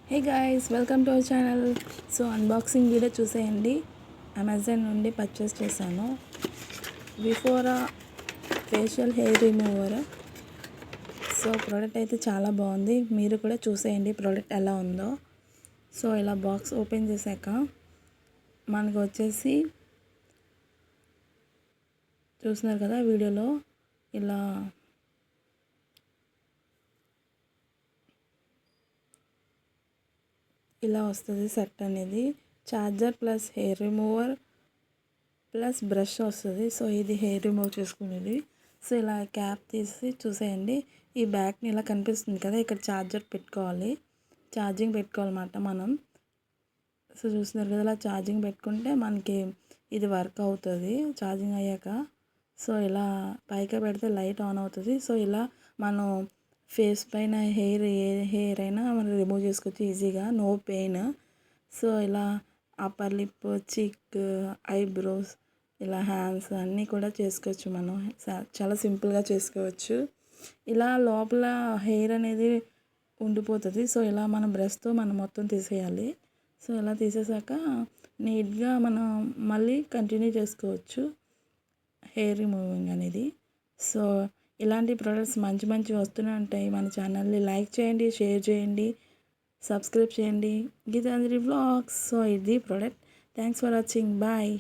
Hey guys, welcome to our channel. So unboxing video చూసేయండి. Amazon నుండి purchase చేశాను బిఫోరా facial hair remover. So product అయితే చాలా బాగుంది. మీరు కూడా చూసేయండి ప్రోడక్ట్ ఎలా ఉందో. సో ఇలా బాక్స్ ఓపెన్ చేశాక మనకు వచ్చేసి చూస్తున్నారు కదా వీడియోలో, ఇలా వస్తుంది సెట్ అనేది. Charger plus hair remover plus brush వస్తుంది. సో ఇది హెయిర్ రిమూవ్ చేసుకునేది. సో ఇలా క్యాప్ తీసి చూసేయండి. ఈ బ్యాగ్ని ఇలా కనిపిస్తుంది కదా, ఇక్కడ ఛార్జింగ్ పెట్టుకోవాలన్నమాట మనం. సో చూస్తున్నారు కదా, ఇలా ఛార్జింగ్ పెట్టుకుంటే మనకి ఇది వర్క్ అవుతుంది ఛార్జింగ్ అయ్యాక. సో ఇలా పైకి పెడితే లైట్ ఆన్ అవుతుంది. సో ఇలా మనం ఫేస్ పైన ఏ హెయిర్ అయినా మనం రిమూవ్ చేసుకోవచ్చు ఈజీగా, నో పెయిన్. సో ఇలా అప్పర్ లిప్, చిక్, ఐబ్రోస్, ఇలా హ్యాండ్స్ అన్నీ కూడా చేసుకోవచ్చు మనం. చాలా సింపుల్గా చేసుకోవచ్చు. ఇలా లోపల హెయిర్ అనేది ఉండిపోతుంది. సో ఇలా మనం బ్రష్తో మనం మొత్తం తీసేయాలి. సో ఇలా తీసేసాక నీట్గా మనం మళ్ళీ కంటిన్యూ చేసుకోవచ్చు హెయిర్ రిమూవింగ్ అనేది. సో ఇలాంటి ప్రోడక్ట్స్ మంచి వస్తూనే ఉంటాయి. మన ఛానల్ని లైక్ చేయండి, షేర్ చేయండి, సబ్స్క్రైబ్ చేయండి. గీతాంజలి వ్లాగ్స్. సో ఇది product. Thanks for watching. Bye.